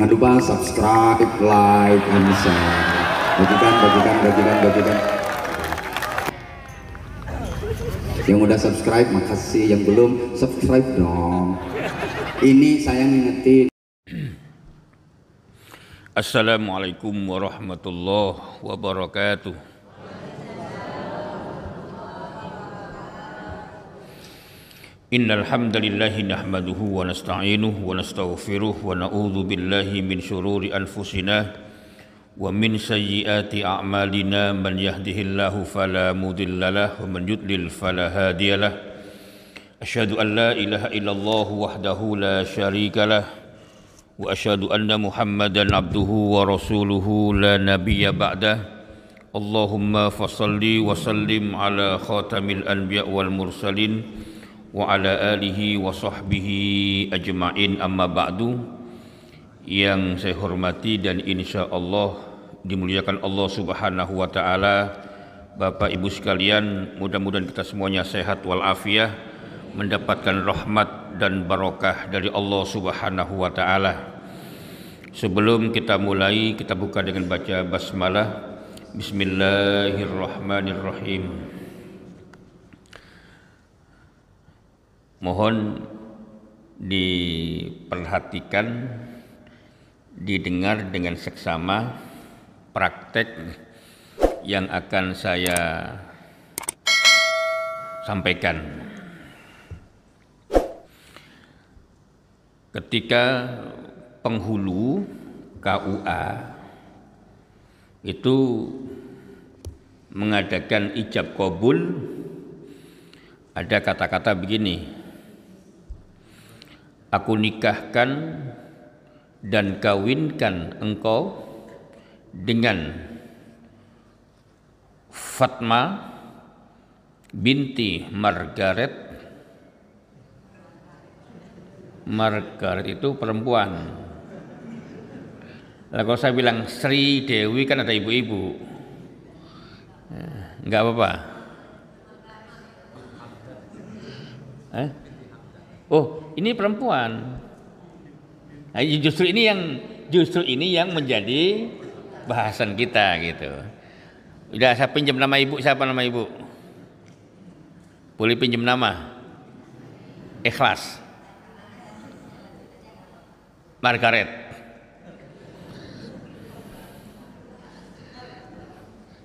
Jangan lupa subscribe, like, and share. Bagikan. Yang udah subscribe makasih, yang belum subscribe dong. Ini saya ngingetin. Assalamualaikum warahmatullahi wabarakatuh. Innal hamdalillahi nahmaduhu wa nasta'inuhu wa nastaghfiruh wa na'udzu billahi min shururi anfusina wa min sayyiati a'malina. Man yahdihillahu fala mudhillalah wa man yudlil fala hadiyalah. Asyhadu an la ilaha illallah wahdahu la syarikalah wa asyhadu anna Muhammadan abduhu wa rasuluhu la nabiyya ba'dah. Allahumma fassalli wa sallim ala khatamil anbiya wal mursalin wa ala alihi wa sahbihi ajma'in, amma ba'du. Yang saya hormati dan insya Allah dimuliakan Allah subhanahu wa ta'ala, Bapak Ibu sekalian, mudah-mudahan kita semuanya sehat walafiat, mendapatkan rahmat dan barakah dari Allah subhanahu wa ta'ala. Sebelum kita mulai, kita buka dengan baca basmalah. Bismillahirrahmanirrahim. Mohon diperhatikan, didengar dengan seksama praktek yang akan saya sampaikan. Ketika penghulu KUA itu mengadakan ijab qabul, ada kata-kata begini: aku nikahkan dan kawinkan engkau dengan Fatma binti Margaret. Margaret itu perempuan. Lah kalau saya bilang Sri Dewi kan ada ibu-ibu. Enggak apa-apa. Oh, ini perempuan. Nah, justru ini yang menjadi bahasan kita gitu. Udah, saya pinjam nama ibu. Siapa nama ibu? Boleh pinjam nama? Ikhlas. Margaret.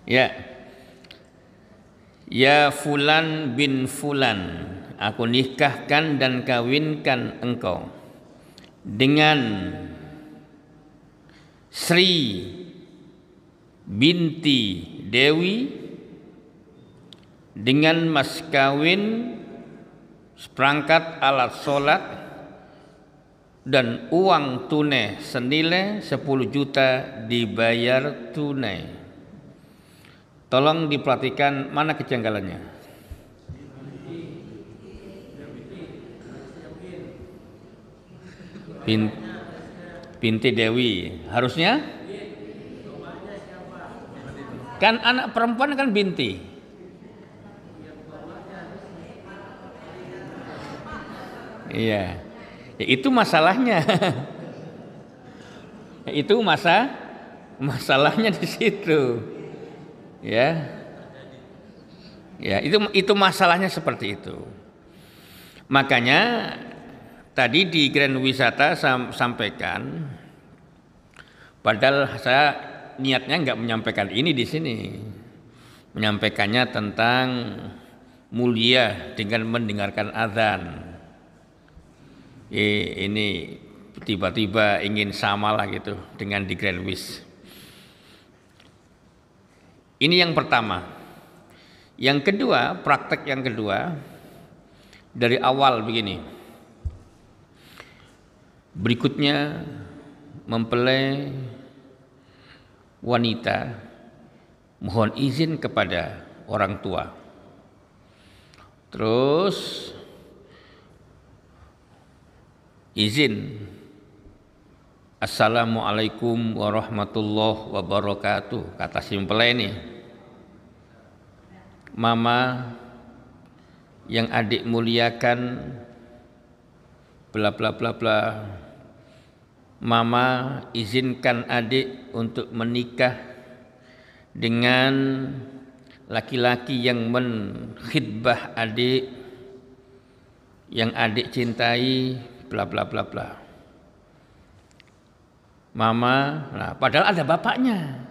Ya. Ya Fulan bin Fulan, aku nikahkan dan kawinkan engkau dengan Sri binti Dewi dengan mas kawin, seperangkat alat sholat dan uang tunai senilai 10 juta dibayar tunai. Tolong diperhatikan mana kejanggalannya. Binti Dewi harusnya kan anak perempuan kan binti. Iya, ya, itu masalahnya. Itu masalahnya di situ. Ya, itu masalahnya seperti itu. Makanya tadi di Grand Wisata saya sampaikan, padahal saya niatnya nggak menyampaikan ini di sini, menyampaikannya tentang mulia dengan mendengarkan azan. Ini tiba-tiba ingin samalah gitu dengan di Grand Wis. Ini yang pertama. Yang kedua, praktek yang kedua dari awal begini. Berikutnya, mempelai wanita mohon izin kepada orang tua. Terus izin, Assalamualaikum warahmatullahi wabarakatuh, kata si mempelai ini. Mama yang adik muliakan bla bla bla bla, Mama izinkan adik untuk menikah dengan laki-laki yang menkhidbah adik, yang adik cintai, bla bla bla bla. Mama, nah padahal ada bapaknya.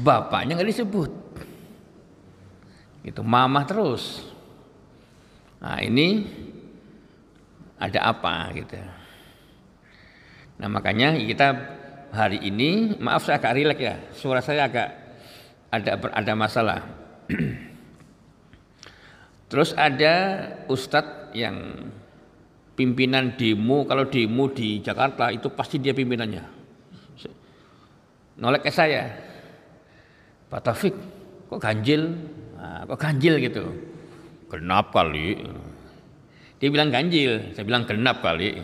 Bapaknya nggak disebut. Gitu, mama terus. Nah, ini ada apa gitu. Nah, makanya kita hari ini, maaf saya agak rileks ya. Suara saya agak ada masalah. Terus ada ustadz yang pimpinan demo, kalau demo di Jakarta itu pasti dia pimpinannya. Nolek ke saya, Pak Taufik, kok ganjil? Nah, kok ganjil gitu? Genap kali. Dia bilang ganjil, saya bilang genap kali.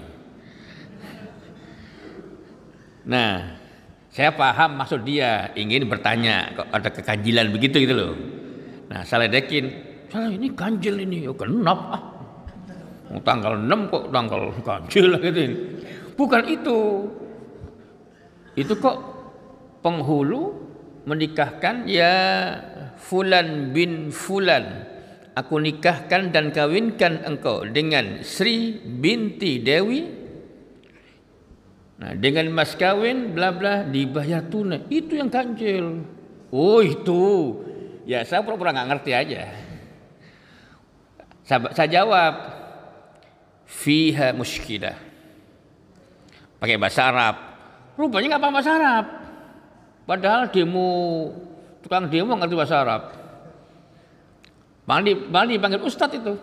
Nah, saya paham maksud dia, ingin bertanya, kok ada keganjilan begitu gitu loh. Nah, saya ledekin, salah ini ganjil ini, oh genap ah. Tanggal 6 kok tanggal ganjil gitu. Bukan itu. Itu kok penghulu menikahkan ya Fulan bin Fulan. Aku nikahkan dan kawinkan engkau dengan Sri binti Dewi. Nah, dengan mas kawin bla bla dibayar tunai. Itu yang ganjil. Oh itu. Ya saya pura-pura nggak ngerti aja. Saya jawab, fiha muskilah. Pakai bahasa Arab. Rupanya nggak paham bahasa Arab. Padahal tukang demo ngerti bahasa Arab. Malah dipanggil ustadz itu.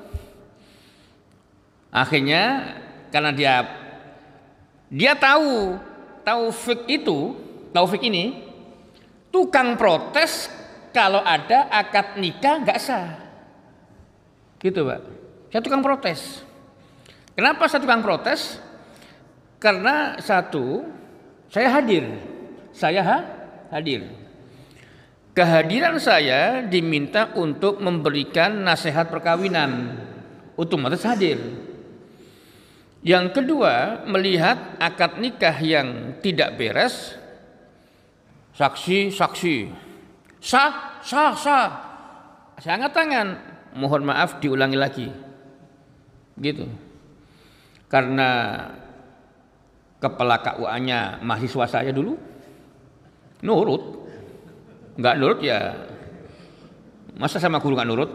Akhirnya karena dia tahu Taufik ini tukang protes kalau ada akad nikah nggak sah. Gitu, Pak. Saya tukang protes. Kenapa saya tukang protes? Karena satu, saya hadir. Kehadiran saya diminta untuk memberikan nasihat perkawinan. Otomatis hadir. Yang kedua, melihat akad nikah yang tidak beres, saksi. Sah. Saya angkat tangan. Mohon maaf diulangi lagi. Gitu. Karena kepala KUA-nya mahasiswa saya dulu nurut. Enggak nurut ya masa sama guru enggak nurut.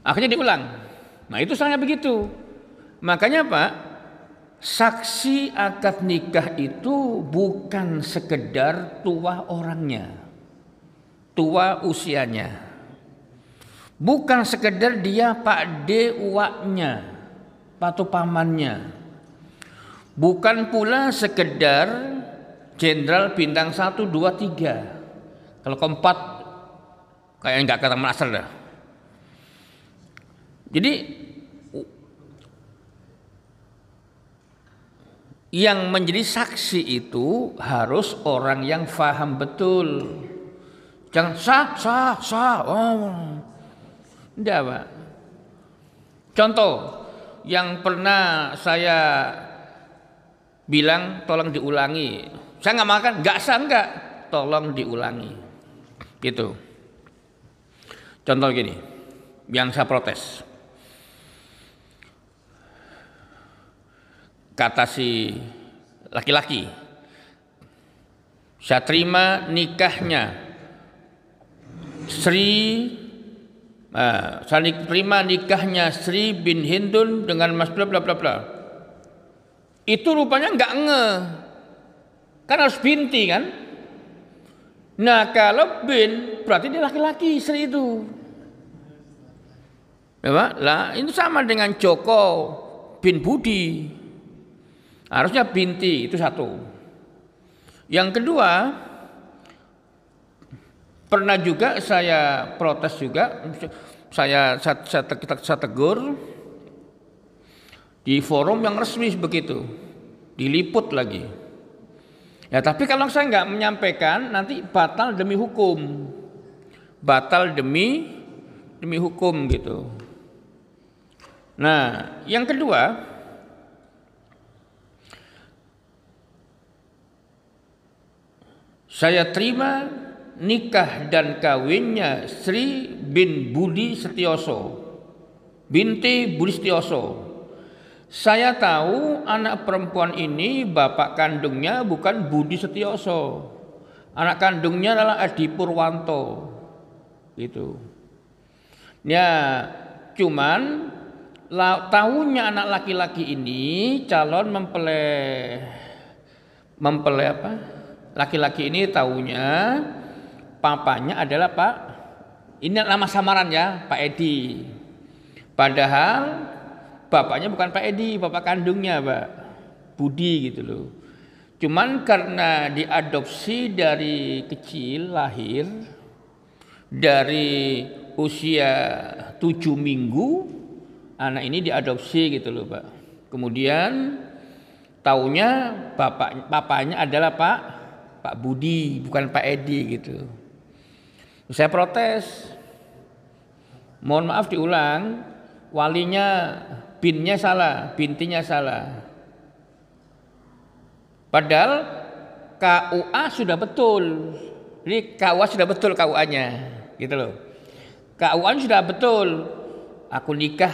Akhirnya diulang. Nah itu soalnya begitu. Makanya Pak, saksi akad nikah itu bukan sekedar tua orangnya, tua usianya, bukan sekedar dia Pak D uaknya, patu pamannya, bukan pula sekedar jenderal bintang 1, 2, 3. Kalau keempat kayak enggak kata Nasr dah. Jadi yang menjadi saksi itu harus orang yang faham betul. Jangan sah. Oh. Enggak, Pak. Contoh yang pernah saya bilang tolong diulangi. Saya nggak makan, nggak sah enggak, tolong diulangi. Gitu. Contoh gini, yang saya protes. Kata si laki-laki, saya terima nikahnya saya terima nikahnya Sri bin Hindun dengan Mas bla bla bla bla. Itu rupanya nggak kan harus binti kan. Nah kalau bin berarti dia laki-laki Sri itu. Ya, lah itu sama dengan Joko bin Budi. Harusnya binti itu satu. Yang kedua, pernah juga saya protes juga, saya tegur di forum yang resmi begitu, diliput lagi. Ya tapi kalau saya nggak menyampaikan nanti batal demi hukum, hukum gitu. Nah yang kedua, saya terima nikah dan kawinnya Sri bin Budi Setioso binti Budi Setioso. Saya tahu anak perempuan ini bapak kandungnya bukan Budi Setioso. Anak kandungnya adalah Adi Purwanto. Gitu. Ya, cuman tahunya anak laki-laki ini calon mempelai apa? Laki-laki ini tahunya papanya adalah Pak, ini nama samaran ya, Pak Edi. Padahal bapaknya bukan Pak Edi, bapak kandungnya Pak Budi gitu loh. Cuman karena diadopsi dari kecil, lahir dari usia 7 minggu, anak ini diadopsi gitu loh Pak. Kemudian taunya papanya adalah Pak Budi, bukan Pak Edi gitu. Saya protes, mohon maaf diulang, walinya binnya salah, bintinya salah. Padahal KUA sudah betul, jadi KUA sudah betul KUA-nya, gitu loh. KUA sudah betul, aku nikah,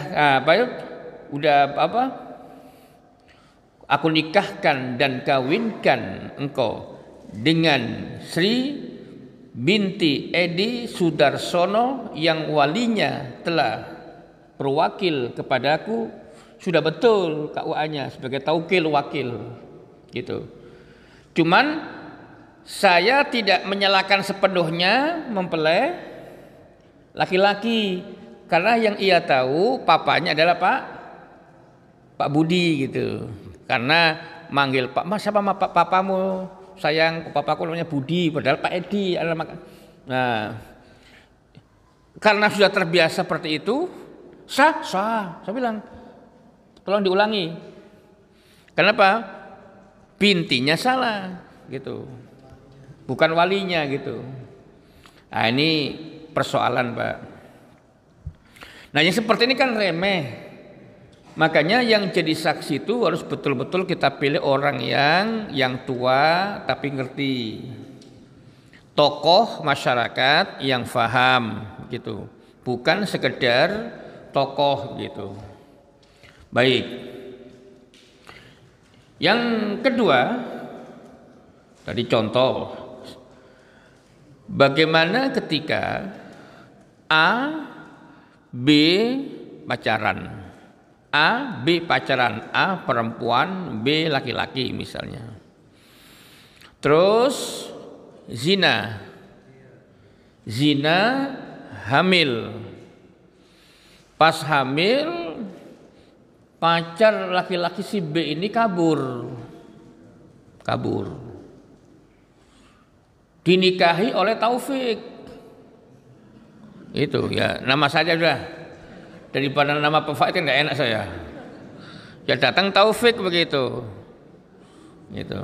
aku nikahkan dan kawinkan engkau dengan Sri binti Edi Sudarsono yang walinya telah berwakil kepadaku, sudah betul KUA-nya sebagai taukil wakil gitu. Cuman saya tidak menyalahkan sepenuhnya mempelai laki-laki, karena yang ia tahu papanya adalah Pak Budi gitu. Karena manggil Pak, Mas siapa papamu? Sayang, papaku namanya Budi, padahal Pak Edi adalah. Nah, karena sudah terbiasa seperti itu, sah. Saya bilang, tolong diulangi. Kenapa? Bintinya salah, gitu. Bukan walinya, gitu. Nah, ini persoalan, Pak. Nah, yang seperti ini kan remeh. Makanya yang jadi saksi itu harus betul-betul kita pilih orang yang tua tapi ngerti. Tokoh masyarakat yang faham gitu. Bukan sekedar tokoh gitu. Baik. Yang kedua, tadi contoh. Bagaimana ketika A, B pacaran. A, B pacaran, A perempuan, B laki-laki misalnya. Terus zina hamil. Pas hamil, pacar laki-laki si B ini kabur. Dinikahi oleh Taufik. Itu ya, nama saja sudah. Daripada nama Pak Faid kan nggak enak saya. Ya datang Taufik begitu. Gitu.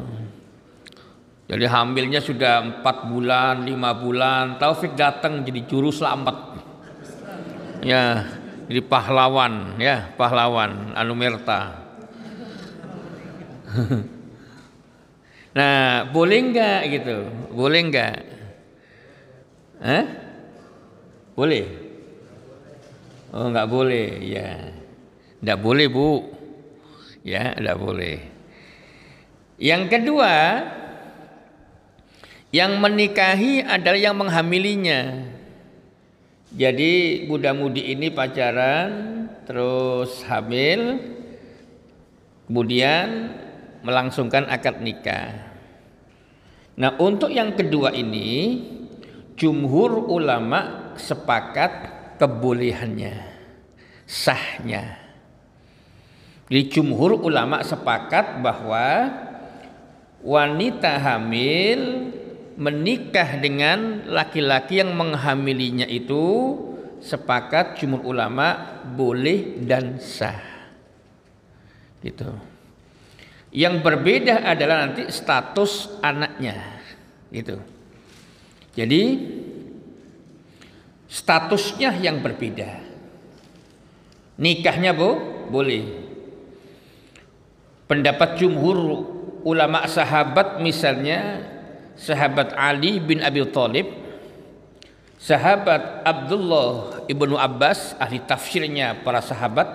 Jadi hamilnya sudah 4 bulan, 5 bulan, Taufik datang jadi juru selamat. Ya, jadi pahlawan, Anumerta. Nah, boleh nggak gitu? Boleh nggak? Boleh. Oh, nggak boleh, ya. Nggak boleh, Bu. Ya, nggak boleh. Yang kedua, yang menikahi adalah yang menghamilinya. Jadi muda-mudi ini pacaran, terus hamil, kemudian melangsungkan akad nikah. Nah, untuk yang kedua ini, jumhur ulama sepakat kebolehannya, sahnya. Jadi jumhur ulama sepakat bahwa wanita hamil menikah dengan laki-laki yang menghamilinya itu sepakat jumhur ulama boleh dan sah. Gitu. Yang berbeda adalah nanti status anaknya. Gitu. Jadi statusnya yang berbeda. Nikahnya boleh. Pendapat jumhur ulama sahabat misalnya sahabat Ali bin Abi Thalib, sahabat Abdullah ibnu Abbas, ahli tafsirnya para sahabat,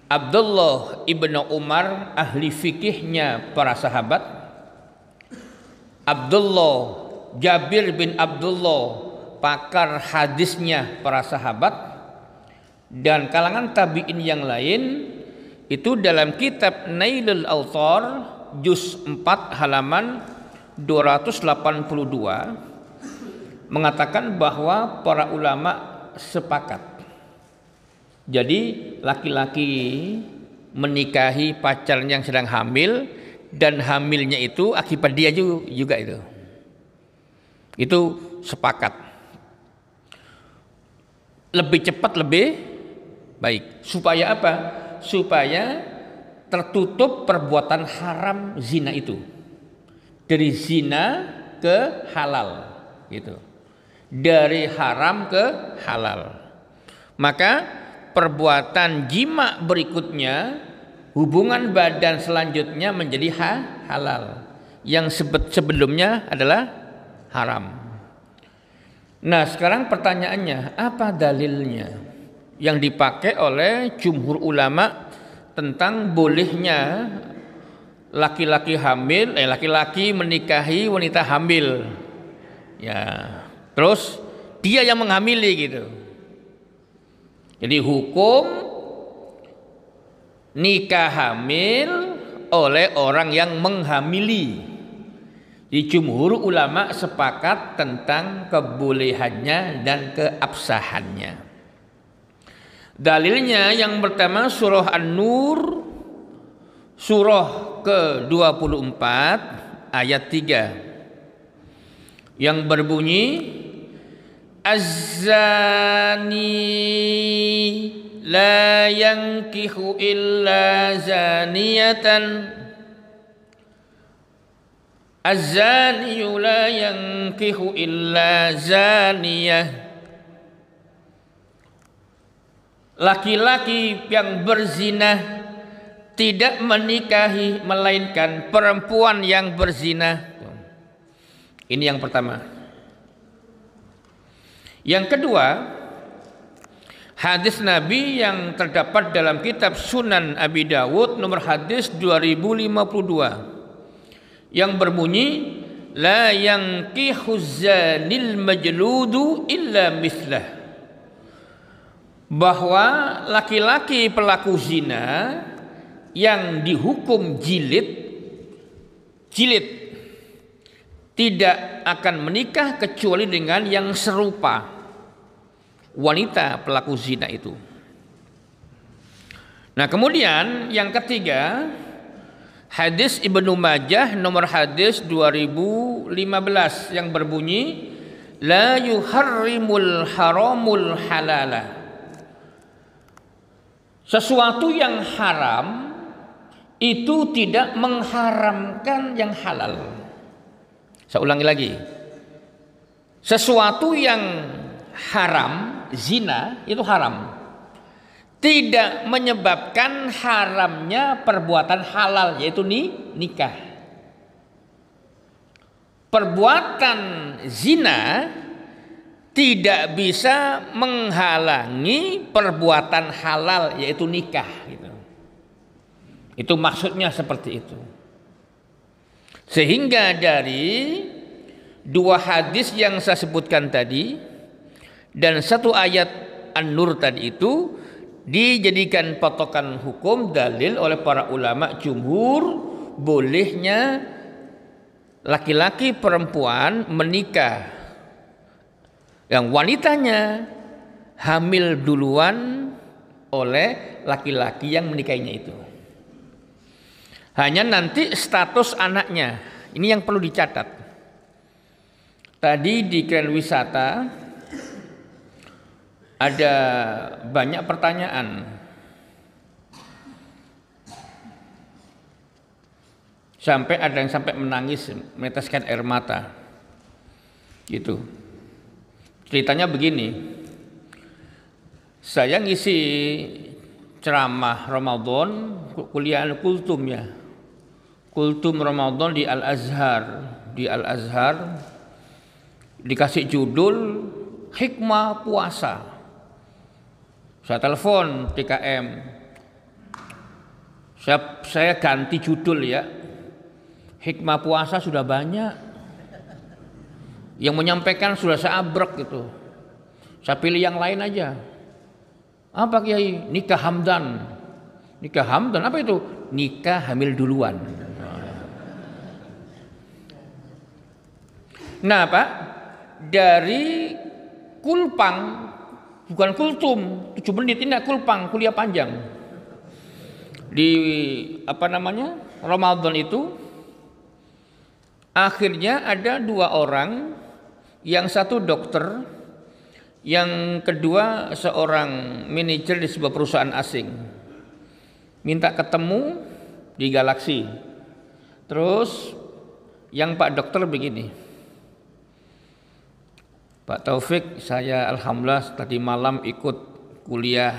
Abdullah ibnu Umar, ahli fikihnya para sahabat, Jabir bin Abdullah, pakar hadisnya para sahabat, dan kalangan tabi'in yang lain. Itu dalam kitab Nailul Awtar juz 4 halaman 282 mengatakan bahwa para ulama sepakat. Jadi laki-laki menikahi pacarnya yang sedang hamil, dan hamilnya itu akibat dia juga itu sepakat. Lebih cepat lebih baik. Supaya apa? Supaya tertutup perbuatan haram zina itu. Dari zina ke halal gitu. Dari haram ke halal. Maka perbuatan jima berikutnya, hubungan badan selanjutnya menjadi halal. Yang sebelumnya adalah haram. Nah, sekarang pertanyaannya, apa dalilnya yang dipakai oleh jumhur ulama tentang bolehnya laki-laki menikahi wanita hamil? Ya, terus dia yang menghamili gitu. Jadi hukum nikah hamil oleh orang yang menghamili. Di jumhur ulama sepakat tentang kebolehannya dan keabsahannya. Dalilnya yang pertama surah An-Nur surah ke-24 ayat 3 yang berbunyi, Az-zani la yankihu illa zaniyatan, Az-zani la yankihu illa zaniyah. Laki-laki yang berzina tidak menikahi melainkan perempuan yang berzina. Ini yang pertama. Yang kedua, hadis Nabi yang terdapat dalam kitab Sunan Abi Dawud nomor hadis 2052 yang berbunyi, la yankihu zanil majludu illa mislah. Bahwa laki-laki pelaku zina yang dihukum jilid tidak akan menikah kecuali dengan yang serupa wanita pelaku zina itu. Nah, kemudian yang ketiga, hadis Ibnu Majah nomor hadis 2015 yang berbunyi, la yuharrimul haramul halala. Sesuatu yang haram itu tidak mengharamkan yang halal. Saya ulangi lagi. Sesuatu yang haram, zina itu haram, tidak menyebabkan haramnya perbuatan halal, yaitu nikah. Perbuatan zina tidak bisa menghalangi perbuatan halal, yaitu nikah gitu. Itu maksudnya seperti itu. Sehingga dari dua hadis yang saya sebutkan tadi dan satu ayat An-Nur tadi itu dijadikan patokan hukum dalil oleh para ulama jumhur bolehnya laki-laki perempuan menikah yang wanitanya hamil duluan oleh laki-laki yang menikahinya itu. Hanya nanti status anaknya, ini yang perlu dicatat. Tadi di Grand Wisata ada banyak pertanyaan. Sampai ada yang sampai menangis, meneteskan air mata. Gitu. Ceritanya begini, saya ngisi ceramah Ramadan, kuliah kultum ya, kultum Ramadan di Al-Azhar di Al-Azhar dikasih judul Hikmah Puasa. Saya telepon TKM, saya ganti judul ya. Hikmah puasa sudah banyak, yang menyampaikan sudah saya abrek gitu. Saya pilih yang lain aja. Apa Kiai? Nikah Hamdan. Nikah Hamdan apa itu? Nikah hamil duluan. Nah Pak, dari Kulpang, bukan Kultum, 7 menit ini Kulpang, kuliah panjang. Di Ramadan itu akhirnya ada 2 orang, yang satu dokter, yang kedua seorang manajer di sebuah perusahaan asing. Minta ketemu di Galaksi. Terus yang Pak dokter begini, Pak Taufik, saya alhamdulillah tadi malam ikut kuliah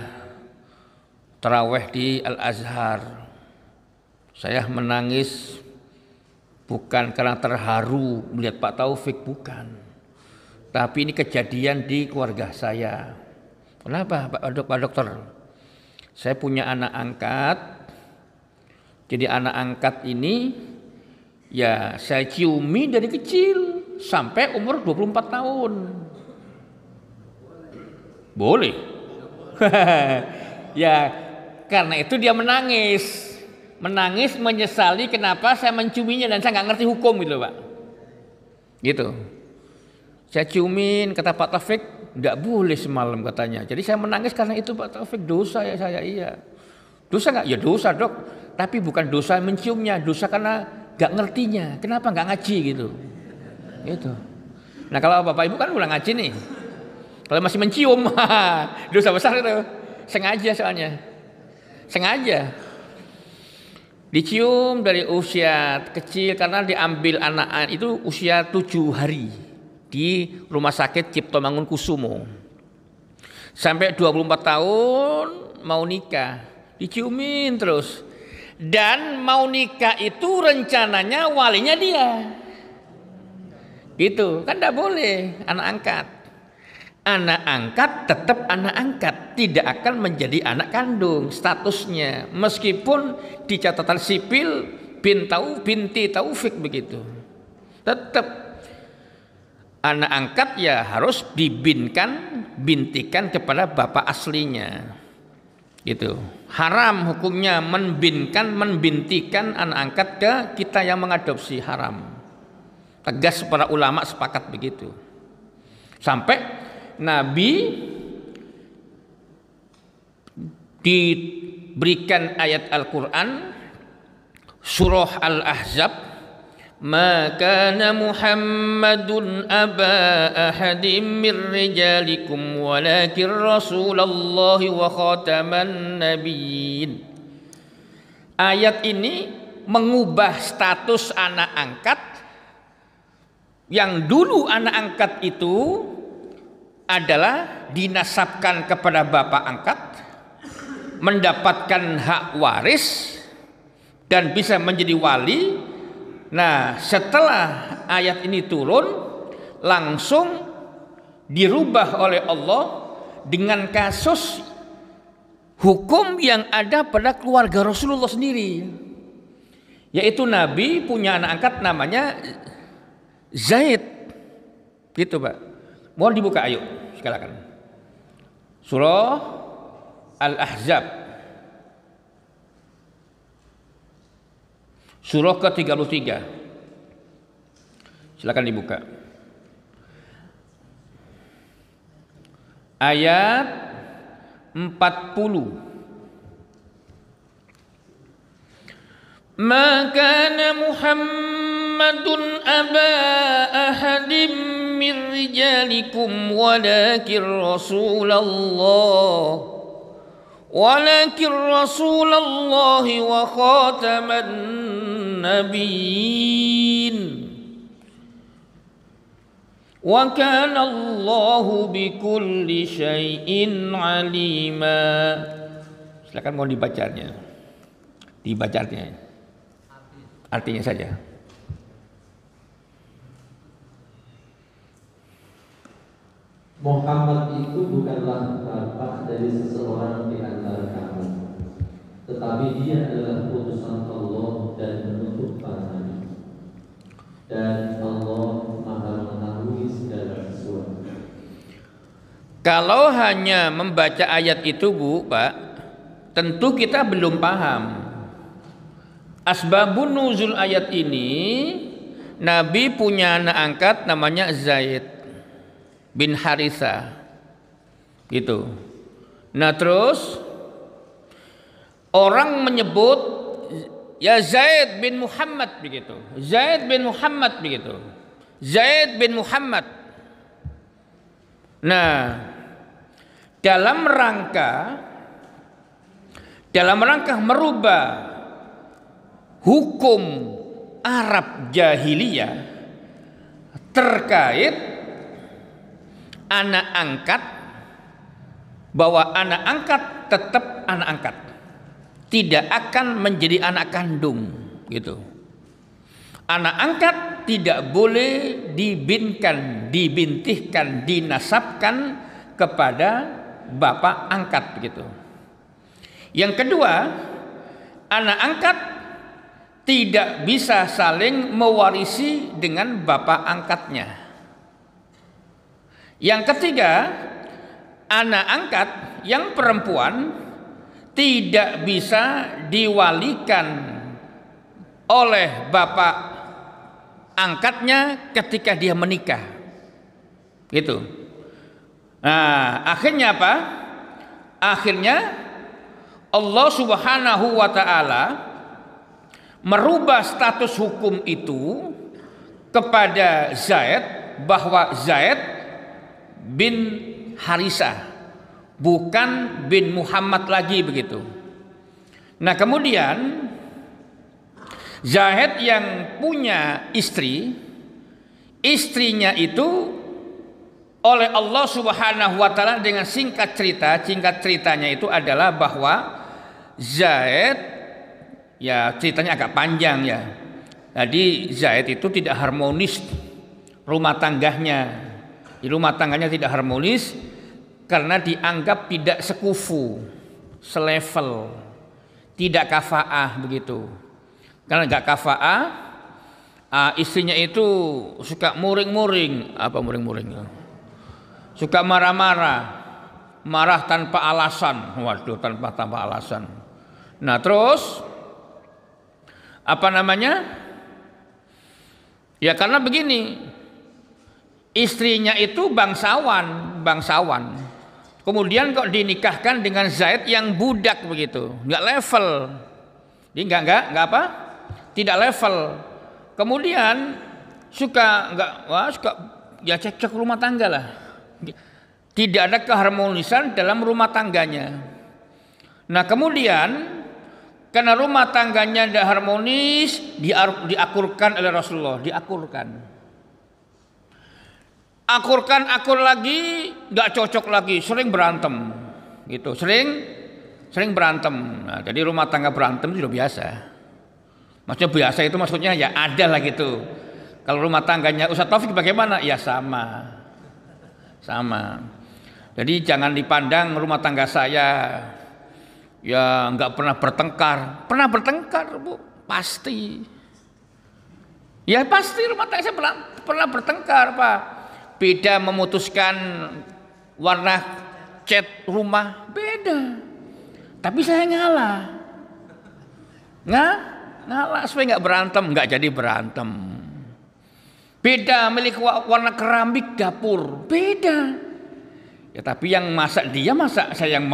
taraweh di Al-Azhar. Saya menangis bukan karena terharu melihat Pak Taufik, bukan. Tapi ini kejadian di keluarga saya. Kenapa Pak Dokter? Saya punya anak angkat. Jadi anak angkat ini ya saya ciumi dari kecil sampai umur 24 tahun. Boleh. Ya karena itu dia menangis. Menangis menyesali kenapa saya menciuminya dan saya nggak ngerti hukum gitu Pak. Gitu. Saya ciumin, kata Pak Taufik nggak boleh semalam katanya. Jadi saya menangis karena itu Pak Taufik, dosa ya saya, iya. Dosa nggak? Ya dosa Dok. Tapi bukan dosa menciumnya, dosa karena nggak ngertinya. Kenapa nggak ngaji gitu? Gitu. Nah kalau Bapak Ibu kan udah ngaji nih. Kalau masih mencium, dosa besar itu. Sengaja soalnya. Sengaja. Dicium dari usia kecil karena diambil anak itu usia 7 hari di Rumah Sakit Cipto Mangunkusumo. Sampai 24 tahun mau nikah, diciumin terus. Dan mau nikah itu rencananya walinya dia. Gitu, kan enggak boleh anak angkat. Anak angkat tetap anak angkat, tidak akan menjadi anak kandung statusnya, meskipun di catatan sipil binti Taufik begitu. Tetap anak angkat ya harus bintikan kepada bapak aslinya. Gitu. Haram hukumnya membintikan anak angkat ke kita yang mengadopsi, haram. Tegas para ulama sepakat begitu. Sampai Nabi diberikan ayat Al-Quran surah Al-Ahzab, ma kana Muhammadun aba ahadim min rijalikum walakin Rasulullah wa khataman nabiyyin. Ayat ini mengubah status anak angkat yang dulu anak angkat itu adalah dinasabkan kepada bapak angkat, mendapatkan hak waris dan bisa menjadi wali. Nah, setelah ayat ini turun, langsung dirubah oleh Allah dengan kasus hukum yang ada pada keluarga Rasulullah sendiri. Yaitu Nabi punya anak angkat namanya Zaid. Gitu Pak. Mohon dibuka, ayo silakan. Surah Al-Ahzab. Surah ke-33. Silakan dibuka. Ayat 40. Ma kana Muhammadun aba ahadim min rijalikum walakin Rasulullah wa khataman nabiyyin wa kana Allahu bikulli syai'in alima. Silakan mau dibacanya. Artinya saja. Muhammad itu bukanlah bapak dari seseorang di antara kamu, tetapi dia adalah utusan Allah dan penutup para nabi. Dan Allah Maha mengetahui segala sesuatu. Kalau hanya membaca ayat itu, Bu, Pak, tentu kita belum paham. Asbabun nuzul ayat ini, Nabi punya anak angkat namanya Zaid bin Haritha, gitu. Nah terus orang menyebut ya Zaid bin Muhammad begitu, Zaid bin Muhammad begitu, Zaid bin Muhammad. Nah dalam rangka merubah hukum Arab jahiliyah terkait anak angkat, bahwa anak angkat tetap anak angkat, tidak akan menjadi anak kandung, gitu. Anak angkat tidak boleh dibintihkan, dinasabkan kepada bapak angkat, begitu. Yang kedua, anak angkat tidak bisa saling mewarisi dengan bapak angkatnya. Yang ketiga, anak angkat yang perempuan tidak bisa diwalikan oleh bapak angkatnya ketika dia menikah, gitu. Nah, akhirnya apa? Akhirnya Allah Subhanahu wa taala merubah status hukum itu kepada Zaid, bahwa Zaid bin Harisah, bukan bin Muhammad lagi, begitu. Nah kemudian Zaid yang punya istrinya itu oleh Allah Subhanahu wa taala dengan singkat ceritanya itu adalah bahwa Zaid, ya ceritanya agak panjang ya. Jadi Zaid itu tidak harmonis rumah tangganya. Di rumah tangganya tidak harmonis karena dianggap tidak sekufu, selevel, tidak kafaah, begitu. Karena nggak kafaah, istrinya itu suka muring-muring, suka marah tanpa alasan, tanpa alasan. Nah terus ya karena begini. Istrinya itu bangsawan. Kemudian kok dinikahkan dengan Zaid yang budak, begitu, nggak level. Dia nggak tidak level. Kemudian suka ya cekcok rumah tangga lah. Tidak ada keharmonisan dalam rumah tangganya. Nah kemudian karena rumah tangganya tidak harmonis, diakurkan oleh Rasulullah, akur lagi, nggak cocok lagi, sering berantem, gitu, sering berantem. Nah, jadi rumah tangga berantem itu sudah biasa. Maksudnya biasa itu maksudnya ya ada lah gitu. Kalau rumah tangganya Ustaz Taufik bagaimana? Ya sama. Jadi jangan dipandang rumah tangga saya ya nggak pernah bertengkar, Bu, pasti. Ya pasti rumah tangga saya pernah bertengkar, Pak. Beda memutuskan warna cat rumah, beda. Tapi saya ngalah supaya nggak berantem, nggak jadi berantem. Beda milih warna keramik dapur, beda. Ya tapi yang masak dia, masak saya yang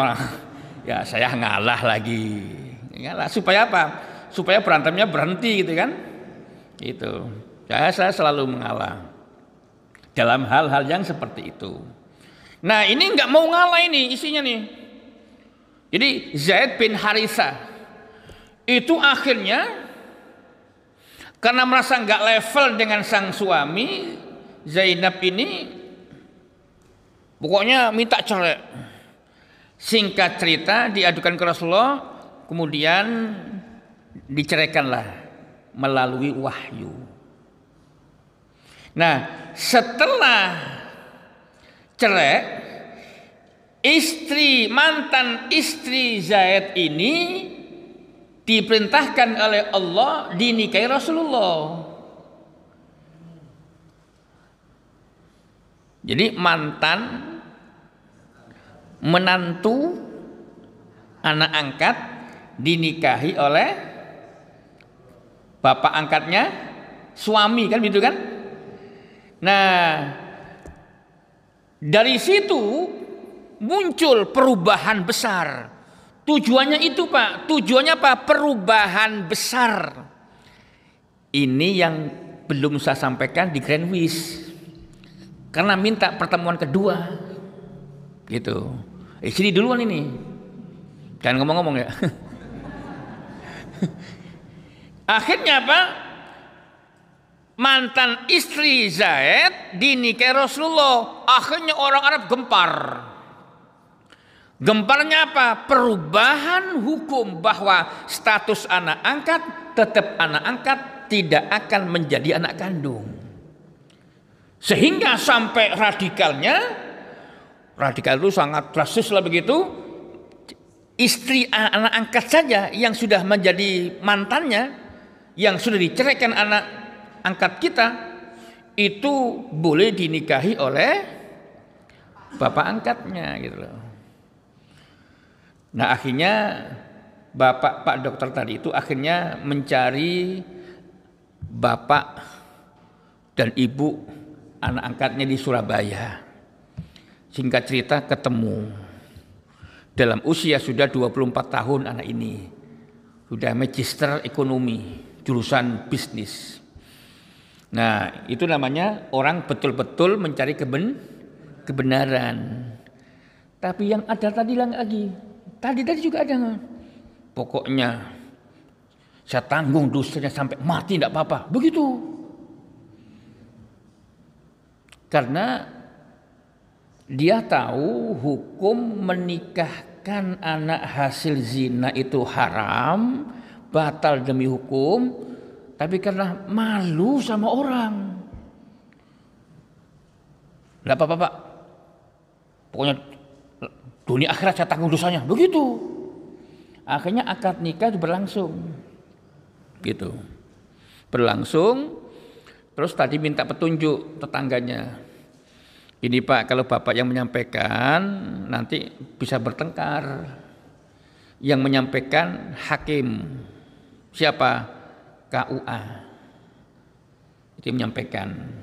ya saya ngalah lagi. Ngalah supaya apa? Supaya berantemnya berhenti, gitu kan? Itu. Saya selalu mengalah dalam hal-hal yang seperti itu. Nah ini nggak mau ngalah ini isinya nih. Jadi Zaid bin Haritha itu akhirnya karena merasa nggak level dengan sang suami, Zainab ini pokoknya minta cerai. Singkat cerita diadukan ke Rasulullah, kemudian diceraikanlah melalui wahyu. Nah, setelah cerai, mantan istri Zaid ini diperintahkan oleh Allah dinikahi Rasulullah. Jadi mantan menantu anak angkat dinikahi oleh bapak angkatnya suami, kan gitu kan? Nah, dari situ muncul perubahan besar. Tujuannya itu Pak, tujuannya apa? Perubahan besar. Ini yang belum saya sampaikan di Grand Wish. Karena minta pertemuan kedua. Gitu. Sini duluan ini. Jangan ngomong-ngomong ya. Akhirnya apa? Mantan istri Zaid dinikahi Rasulullah. Akhirnya orang Arab gempar. Gemparnya apa? Perubahan hukum bahwa status anak angkat tetap anak angkat, tidak akan menjadi anak kandung. Sehingga sampai radikal itu sangat drastis lah begitu. Istri anak angkat saja yang sudah menjadi mantannya, yang sudah diceraikan anak angkat kita, itu boleh dinikahi oleh bapak angkatnya gitu loh. Nah akhirnya Pak dokter tadi itu akhirnya mencari bapak dan ibu anak angkatnya di Surabaya. Singkat cerita ketemu. Dalam usia sudah 24 tahun anak ini. Sudah magister ekonomi, jurusan bisnis. Nah itu namanya orang betul-betul mencari kebenaran. Tapi yang ada tadi lagi. Tadi juga ada. Pokoknya saya tanggung dosanya sampai mati tidak apa-apa. Begitu. Karena dia tahu hukum menikahkan anak hasil zina itu haram, batal demi hukum. Tapi karena malu sama orang. Tidak apa-apa Pak. Pokoknya dunia akhirat saya tanggung dosanya. Begitu. Akhirnya akad nikah itu berlangsung. Gitu. Berlangsung. Terus tadi minta petunjuk tetangganya. Ini Pak, kalau Bapak yang menyampaikan nanti bisa bertengkar. Yang menyampaikan hakim. Siapa? KUA. Itu menyampaikan.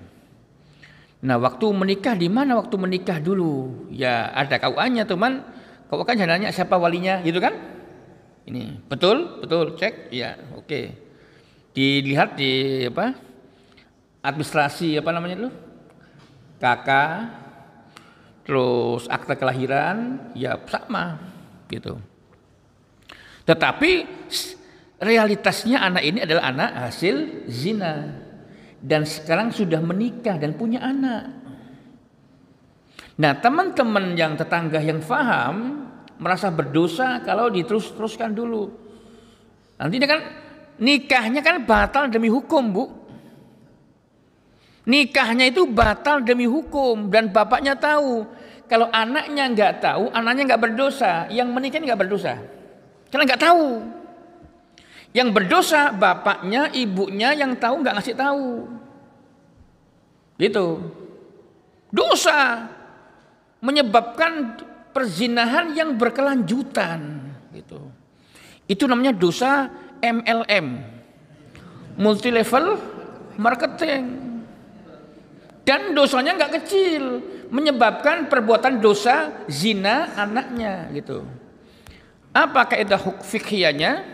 Nah waktu menikah di mana waktu menikah dulu? Ya ada KUA-nya teman. KUA kan nanya siapa walinya, gitu kan? Ini betul cek, ya oke. Dilihat di apa? Administrasi apa namanya dulu? KK, terus akta kelahiran, ya sama, gitu. Tetapi realitasnya anak ini adalah anak hasil zina. Dan sekarang sudah menikah dan punya anak. Nah teman-teman yang tetangga yang faham merasa berdosa kalau diteruskan dulu. Nanti kan nikahnya kan batal demi hukum Bu. Nikahnya itu batal demi hukum dan bapaknya tahu. Kalau anaknya nggak tahu, anaknya nggak berdosa. Yang menikah nggak berdosa, karena nggak tahu. Yang berdosa bapaknya, ibunya yang tahu nggak ngasih tahu. Gitu. Dosa menyebabkan perzinahan yang berkelanjutan. Gitu. Itu namanya dosa MLM, multi level marketing. Dan dosanya nggak kecil, menyebabkan perbuatan dosa zina anaknya. Gitu. Apa kaidah fikhiyahnya?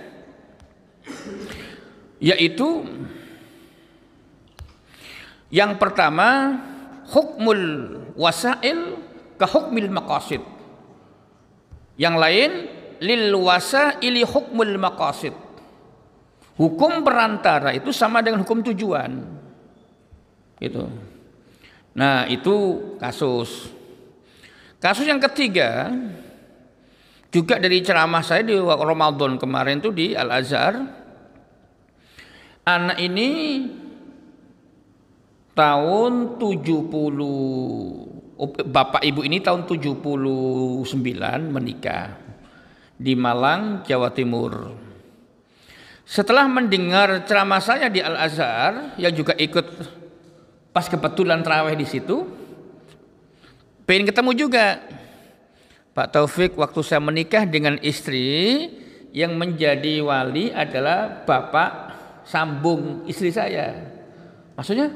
Yaitu yang pertama hukmul wasail ka hukmil maqasid. Yang lain lil wasaili hukmul maqasid. Hukum perantara itu sama dengan hukum tujuan. Gitu. Nah, itu kasus. Kasus yang ketiga juga dari ceramah saya di Ramadan kemarin itu di Al-Azhar. Anak ini tahun 70 Bapak ibu ini tahun 79 menikah di Malang, Jawa Timur. Setelah mendengar ceramah saya di Al-Azhar, yang juga ikut pas kebetulan tarawih di situ, pengen ketemu juga. Pak Taufik, waktu saya menikah dengan istri, yang menjadi wali adalah bapak sambung istri saya. Maksudnya?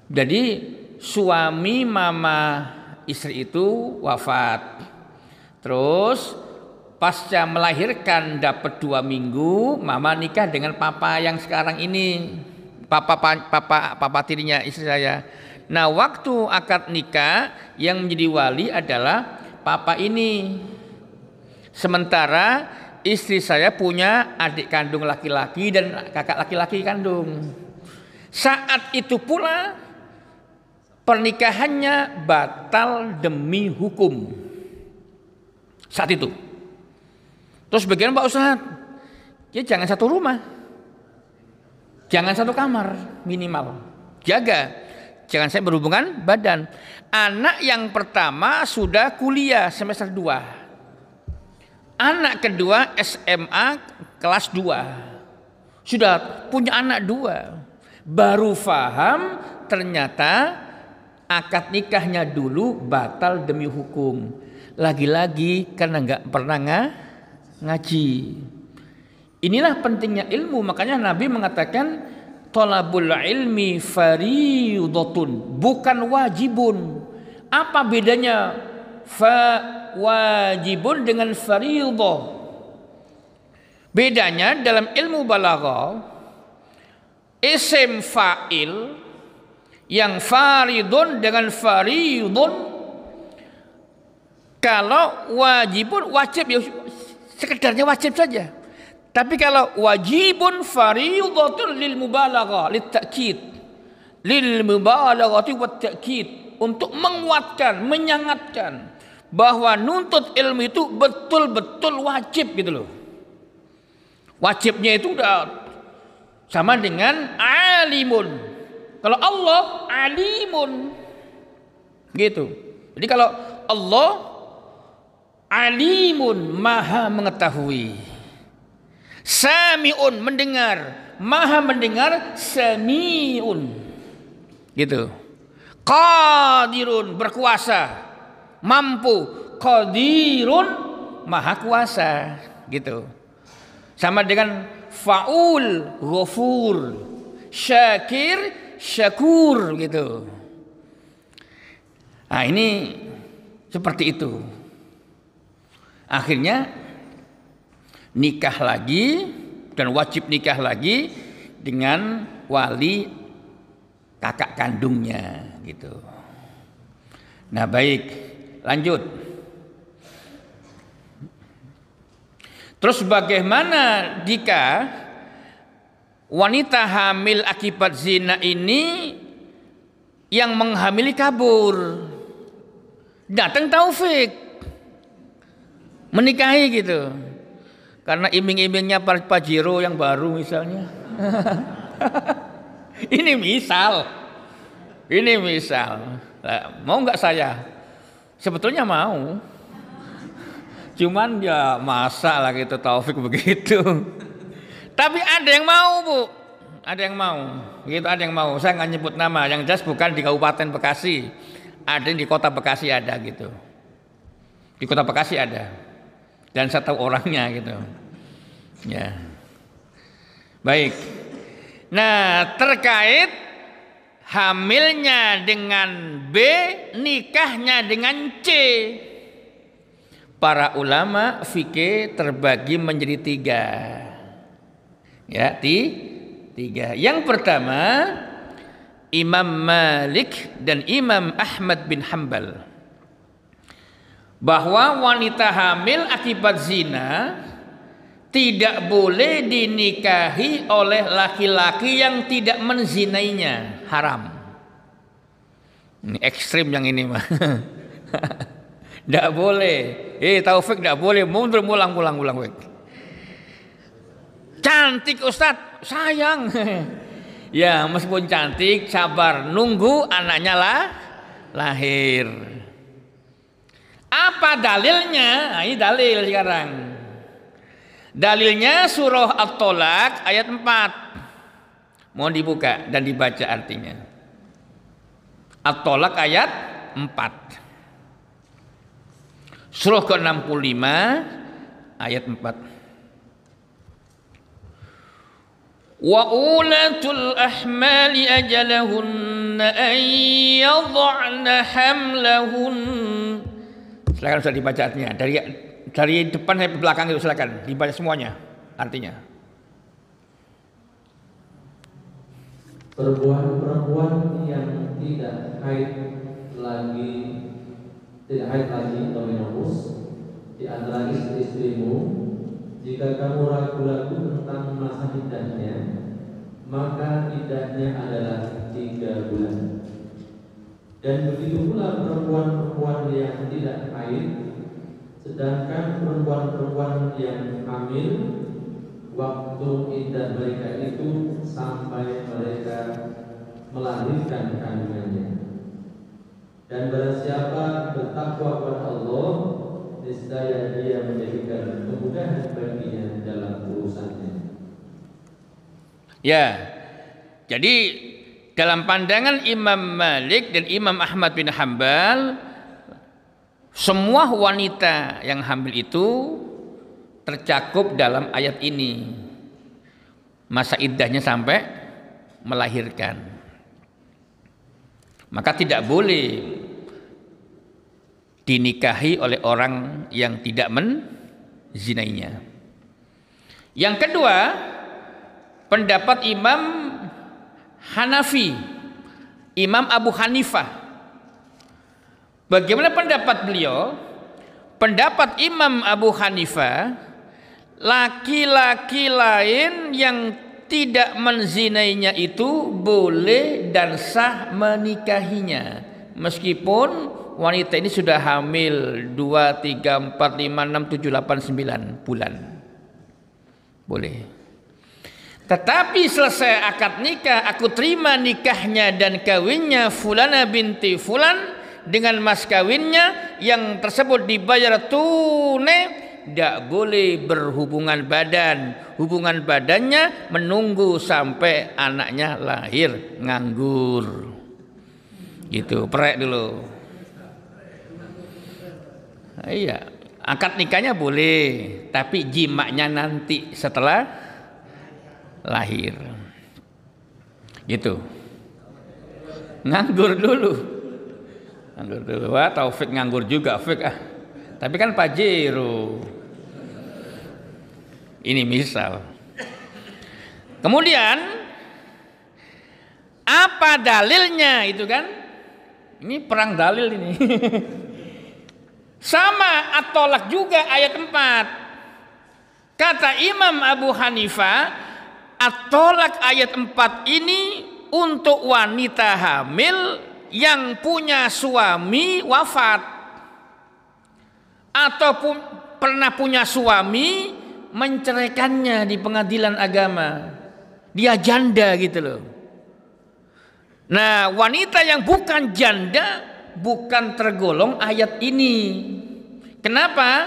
Jadi suami mama istri itu wafat. Terus pasca melahirkan dapat 2 minggu, mama nikah dengan papa yang sekarang ini. Papa tirinya istri saya. Nah, waktu akad nikah yang menjadi wali adalah papa ini. Sementara istri saya punya adik kandung laki-laki dan kakak laki-laki kandung. Saat itu pula pernikahannya batal demi hukum. Saat itu. Terus bagaimana Pak Ustadz? Ya jangan satu rumah. Jangan satu kamar minimal. Jaga. Jangan saya berhubungan badan. Anak yang pertama sudah kuliah semester 2. Anak kedua SMA kelas 2. Sudah punya anak 2. Baru paham ternyata akad nikahnya dulu batal demi hukum. Lagi-lagi karena nggak pernah ngaji. Inilah pentingnya ilmu. Makanya Nabi mengatakan thalabul ilmi fariidatun, bukan wajibun. Apa bedanya wajibun dengan fariidah? Bedanya dalam ilmu balaghah, isim fa'il yang faridun dengan faridun, kalau wajibun wajib ya sekedarnya wajib saja. Tapi kalau wajibun fariidatun lil mubalaghah, lit ta'kid, lil mubalaghati wat ta'kid, untuk menguatkan, menyangatkan bahwa nuntut ilmu itu betul-betul wajib gitu loh. Wajibnya itu udah sama dengan alimun. Kalau Allah alimun gitu. Jadi kalau Allah alimun, maha mengetahui. Sami'un, mendengar, maha mendengar, sami'un gitu. Qadirun, berkuasa, mampu, qadirun, maha kuasa gitu. Sama dengan faul, ghafur, syakir, syakur gitu. Nah, ini seperti itu. Akhirnya nikah lagi dan wajib nikah lagi dengan wali kakak kandungnya gitu. Nah, baik, lanjut. Terus bagaimana jika wanita hamil akibat zina ini yang menghamili kabur, datang Taufik menikahi gitu, karena iming-imingnya Pajero yang baru misalnya. Ini misal. Nah, mau nggak saya? Sebetulnya mau. Cuman ya masa lah gitu Taufik begitu. Tapi ada yang mau, Bu. Ada yang mau. Gitu, ada yang mau. Saya nggak nyebut nama. Yang jelas bukan di Kabupaten Bekasi. Ada di Kota Bekasi ada gitu. Di Kota Bekasi ada. Dan saya tahu orangnya gitu. Ya. Baik. Nah, terkait hamilnya dengan B, nikahnya dengan C. Para ulama fikih terbagi menjadi 3. Ya, 3. Yang pertama, Imam Malik dan Imam Ahmad bin Hanbal, bahwa wanita hamil akibat zina tidak boleh dinikahi oleh laki-laki yang tidak menzinainya, haram. Ini ekstrim yang ini mah. Tidak boleh. Taufik tidak boleh. Mundur, ulang. Cantik Ustadz, sayang. Ya meskipun cantik, sabar nunggu anaknya lahir. Apa dalilnya? Nah, ini dalil sekarang. Dalilnya surah At-Tolak ayat 4. Mohon dibuka dan dibaca artinya. At-Tolak ayat 4. Surah ke-65 ayat 4. Wa ulatul ahmali ajalahunna an yadh'na hamlahun. Silakan sudah dibaca artinya. Dari depan sampai belakang itu silakan dibaca semuanya artinya. Perempuan yang tidak haid lagi atau menopause di antara istri-istrimu, jika kamu ragu-ragu tentang masa iddahnya, maka iddahnya adalah 3 bulan. Dan begitu pula perempuan-perempuan yang tidak haid, sedangkan perempuan-perempuan yang hamil, waktu iddah mereka itu sampai mereka melahirkan kandungannya. Dan barang siapa bertakwa kepada Allah, niscaya dia menjadikan kemudahan baginya dalam urusannya. Ya, jadi dalam pandangan Imam Malik dan Imam Ahmad bin Hambal, semua wanita yang hamil itu tercakup dalam ayat ini. Masa iddahnya sampai melahirkan. Maka tidak boleh dinikahi oleh orang yang tidak menzinainya. Yang kedua, pendapat Imam Hanafi, Imam Abu Hanifah. Bagaimana pendapat beliau? Pendapat Imam Abu Hanifah, laki-laki lain yang tidak menzinainya itu boleh dan sah menikahinya, meskipun wanita ini sudah hamil 2, 3, 4, 5, 6, 7, 8, 9 bulan. Boleh. Tetapi selesai akad nikah, aku terima nikahnya dan kawinnya Fulana binti Fulan dengan mas kawinnya yang tersebut dibayar tunai, tidak boleh berhubungan badan. Hubungan badannya menunggu sampai anaknya lahir, nganggur. Gitu, perek dulu. Iya, akad nikahnya boleh, tapi jimaknya nanti setelah lahir. Gitu. Nganggur dulu. Nganggur dulu. Wah, Taufik nganggur juga, Fik ah. Tapi kan Pajero. Ini misal. Kemudian apa dalilnya itu kan? Ini perang dalil ini. Sama At-Tolak juga ayat 4. Kata Imam Abu Hanifah, At-Tolak ayat 4 ini untuk wanita hamil yang punya suami wafat ataupun pernah punya suami menceraikannya di pengadilan agama. Dia janda gitu loh. Nah, wanita yang bukan janda bukan tergolong ayat ini. Kenapa?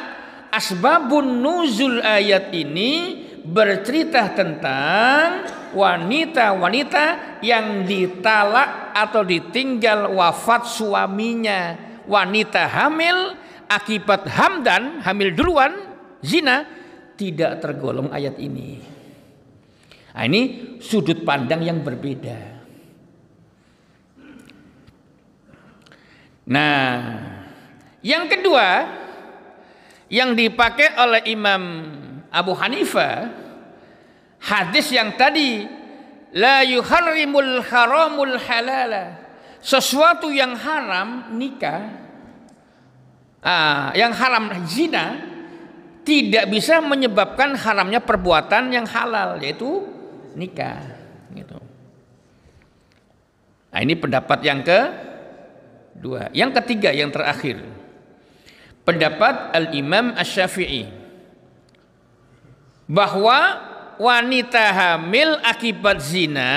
Asbabun nuzul ayat ini bercerita tentang wanita-wanita yang ditalak atau ditinggal wafat suaminya. Wanita hamil akibat hamdan, hamil duluan, zina, tidak tergolong ayat ini. Nah, ini sudut pandang yang berbeda. Nah, yang kedua yang dipakai oleh Imam Abu Hanifah, hadis yang tadi, la yuharrimul haramul halala, sesuatu yang haram nikah, yang haram zina, tidak bisa menyebabkan haramnya perbuatan yang halal, yaitu nikah. Gitu. Nah, ini pendapat yang kedua. Yang ketiga, yang terakhir, pendapat Al-Imam Asy-Syafi'i, bahwa wanita hamil akibat zina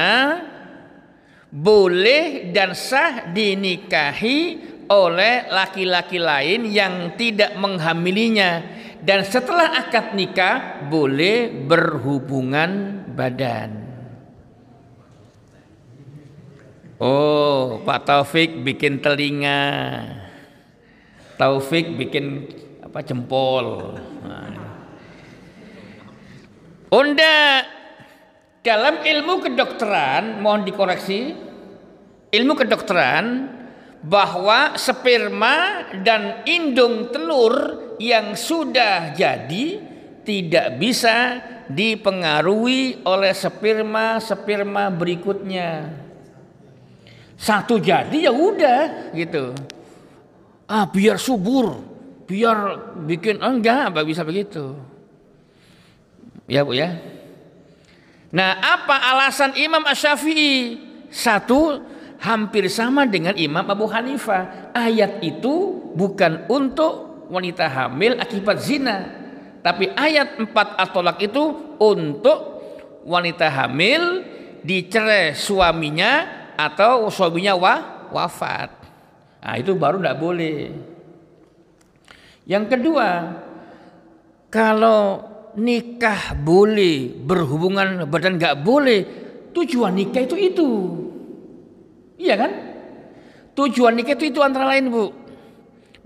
boleh dan sah dinikahi oleh laki-laki lain yang tidak menghamilinya, dan setelah akad nikah boleh berhubungan badan. Oh, Pak Taufik bikin telinga, Taufik bikin apa, jempol. Onda, dalam ilmu kedokteran, mohon dikoreksi, ilmu kedokteran, bahwa sperma dan indung telur yang sudah jadi tidak bisa dipengaruhi oleh sperma berikutnya. Satu jadi ya udah gitu. Biar subur, biar bikin, enggak bisa begitu. Ya Bu ya. Nah, apa alasan Imam Asy-Syafi'i? Satu, hampir sama dengan Imam Abu Hanifah. Ayat itu bukan untuk wanita hamil akibat zina, tapi ayat 4 at-thalaq itu untuk wanita hamil dicerai suaminya atau suaminya wafat. Nah, itu baru tidak boleh. Yang kedua, kalau nikah boleh, berhubungan badan nggak boleh, tujuan nikah itu. Iya kan? Tujuan nikah itu antara lain, Bu,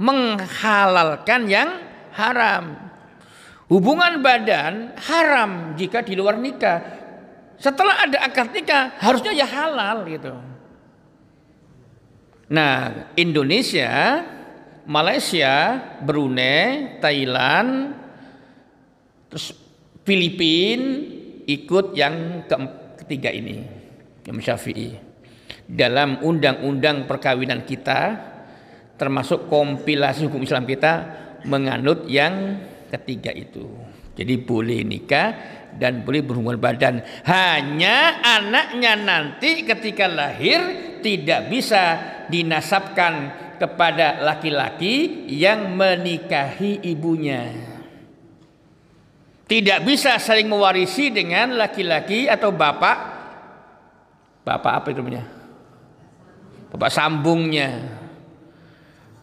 menghalalkan yang haram. Hubungan badan haram jika di luar nikah. Setelah ada akad nikah harusnya ya halal gitu. Nah, Indonesia, Malaysia, Brunei, Thailand, terus Filipina ikut yang ketiga ini, Imam Syafi'i. Dalam undang-undang perkawinan kita, termasuk kompilasi hukum Islam kita, menganut yang ketiga itu. Jadi boleh nikah dan boleh berhubungan badan. Hanya anaknya nanti ketika lahir tidak bisa dinasabkan kepada laki-laki yang menikahi ibunya. Tidak bisa saling mewarisi dengan laki-laki atau bapak apa itu namanya? Bapak sambungnya.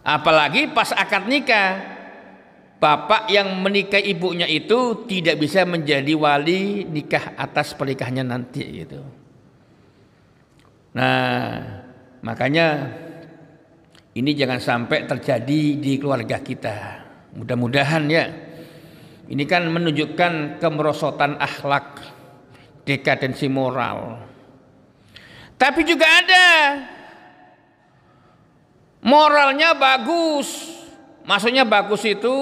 Apalagi pas akad nikah, bapak yang menikahi ibunya itu tidak bisa menjadi wali nikah atas pernikahannya nanti gitu. Nah, makanya ini jangan sampai terjadi di keluarga kita. Mudah-mudahan ya. Ini kan menunjukkan kemerosotan akhlak, dekadensi moral. Tapi juga ada moralnya bagus. Maksudnya bagus itu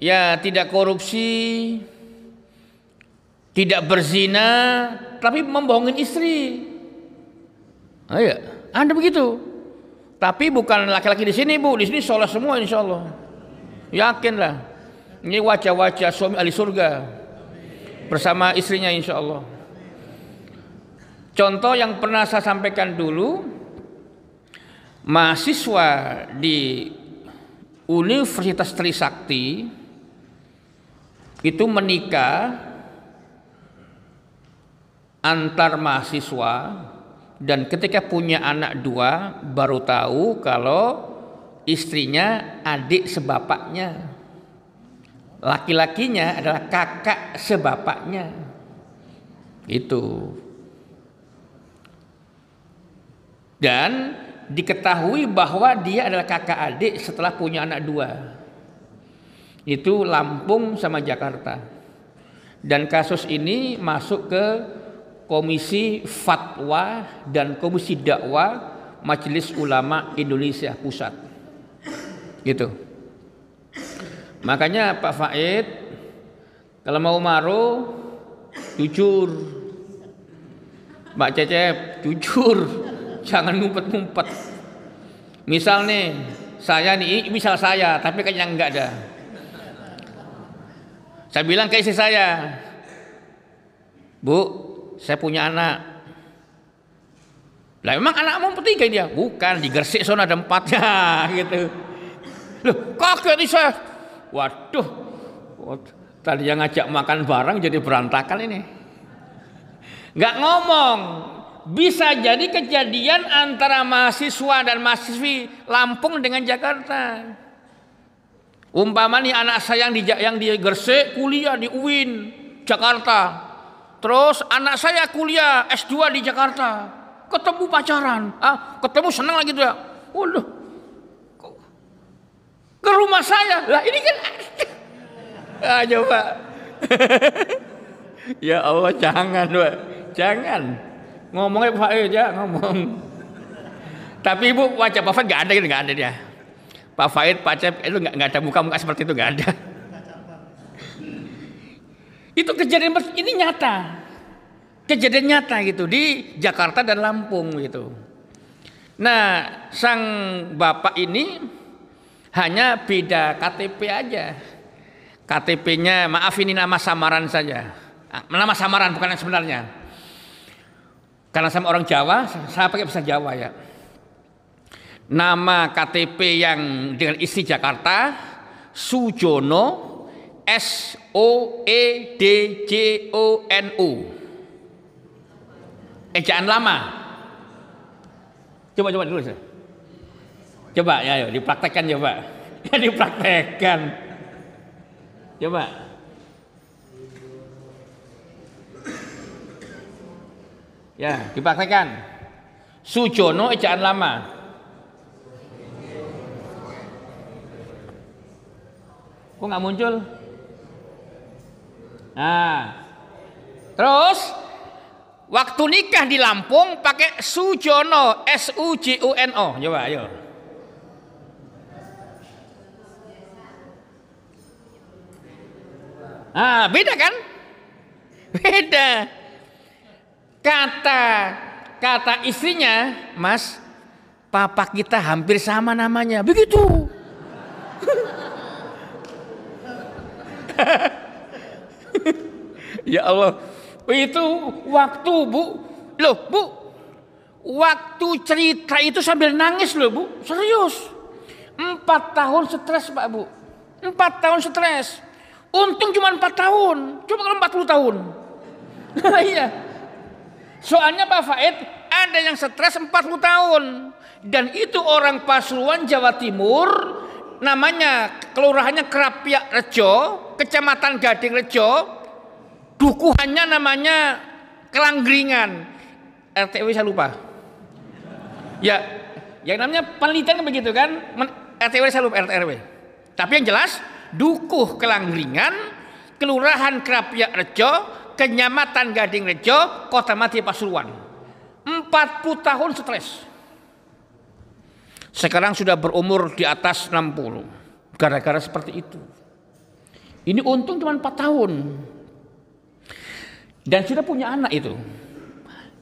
ya tidak korupsi, tidak berzina, tapi membohongin istri. Ya, ada begitu. Tapi bukan laki-laki di sini, Bu. Di sini soleh semua insya Allah. Yakinlah. Ini wajah-wajah suami ahli surga bersama istrinya insya Allah. Contoh yang pernah saya sampaikan dulu, mahasiswa di Universitas Trisakti itu menikah antar mahasiswa, dan ketika punya anak 2 baru tahu kalau istrinya adik sebapaknya, laki-lakinya adalah kakak sebapaknya. Itu. Dan diketahui bahwa dia adalah kakak adik setelah punya anak 2. Itu Lampung sama Jakarta. Dan kasus ini masuk ke Komisi Fatwa dan Komisi Dakwah Majelis Ulama Indonesia Pusat. Gitu. Makanya Pak Faid kalau mau maruh jujur. Mbak Cecep jujur. Jangan ngumpet-ngumpet. Misal nih, saya nih, misal saya, tapi kayaknya enggak ada. Saya bilang ke istri saya, Bu, saya punya anak. Lah memang anakmu 3 dia? Bukan, di Gresik sana ada 4 gitu. Loh, kaget nih saya. Waduh, tadi yang ngajak makan bareng jadi berantakan ini. Enggak ngomong. bisa jadi kejadian antara mahasiswa dan mahasiswi Lampung dengan Jakarta. Umpama nih anak saya yang di Gresik kuliah di UIN Jakarta. Terus anak saya kuliah S2 di Jakarta. Ketemu pacaran, ketemu senang lagi tuh ya. Waduh, ke rumah saya. Lah ini kan coba. Ya Allah, jangan, Pak. Jangan. Ngomongnya Pak ya, ngomong. Tapi Ibu, wajah Pak Faid enggak ada dia. Pak Faid, Pak Cep itu enggak ada muka-muka seperti itu, enggak ada. Itu kejadian ini nyata. Kejadian nyata gitu di Jakarta dan Lampung gitu. Nah, sang bapak ini hanya beda KTP aja. KTP-nya, maaf ini nama samaran saja. Nama samaran bukan yang sebenarnya. Karena saya orang Jawa, saya pakai bahasa Jawa ya. Nama KTP yang dengan isi Jakarta, Sujono, SOEDJONO. Ejaan lama. Coba dulu. Coba ya, ayo dipraktekkan coba. Dipraktekkan. Coba. Ya, dipraktekkan. Sujono ejaan lama. Kok nggak muncul? Nah, terus waktu nikah di Lampung pakai Sujono, SUJUNO. Coba, ayo. Beda kan? Beda. Kata istrinya, Mas, papa kita hampir sama namanya. Begitu. Ya Allah, itu waktu Bu, loh Bu, waktu cerita itu sambil nangis loh Bu, serius. 4 tahun stres Pak Bu, 4 tahun stres. Untung cuma 4 tahun, coba kalau 40 tahun. Iya. Soalnya Pak Faid ada yang stres 40 tahun. Dan itu orang Pasuruan, Jawa Timur, namanya kelurahannya Krapyak Rejo, kecamatan Gading Rejo, dukuhannya namanya Kelanggringan. RTW saya lupa. Ya, yang namanya penelitian begitu kan, RTW saya lupa RTW. Tapi yang jelas dukuh Kelanggringan, kelurahan Krapyak Rejo, kecamatan Gading Rejo, Kota Mati Pasuruan. 40 tahun stres. Sekarang sudah berumur di atas 60. Gara-gara seperti itu. Ini untung cuma 4 tahun. Dan sudah punya anak itu.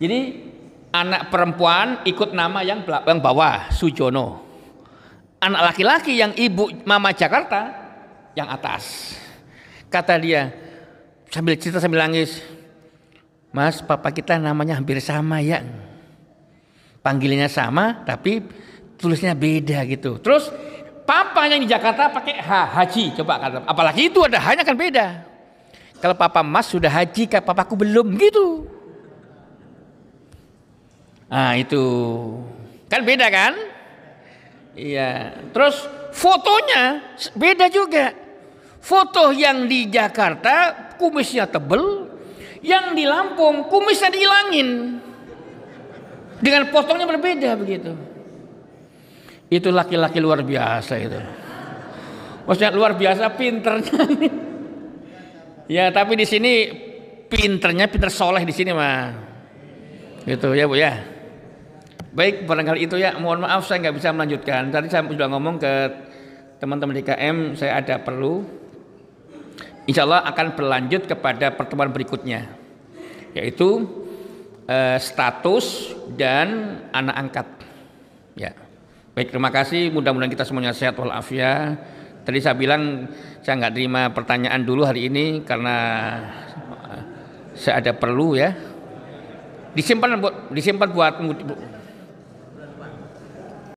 Jadi anak perempuan ikut nama yang bawah, Sujono. Anak laki-laki yang ibu mama Jakarta yang atas. Kata dia sambil cerita sambil nangis, Mas, papa kita namanya hampir sama ya. Panggilannya sama tapi tulisnya beda gitu. Terus papa yang di Jakarta pakai haji, coba kata. Apalagi itu ada hanya kan beda. Kalau papa Mas sudah haji, papaku belum gitu. Itu kan beda kan? Iya. Terus fotonya beda juga. Foto yang di Jakarta kumisnya tebel, yang di Lampung kumisnya dihilangin. Dengan potongnya berbeda begitu. Itu laki-laki luar biasa itu. Maksudnya luar biasa pinternya. Ya, tapi di sini pinter soleh di sini mah. Gitu ya Bu ya. Baik, barangkali itu ya. Mohon maaf saya nggak bisa melanjutkan. Tadi saya sudah ngomong ke teman-teman di KM, saya ada perlu. Insya Allah akan berlanjut kepada pertemuan berikutnya, yaitu status dan anak angkat. Ya. Baik, terima kasih. Mudah-mudahan kita semuanya sehat walafiat. Tadi saya bilang saya nggak terima pertanyaan dulu hari ini karena saya ada perlu ya. Disimpan buat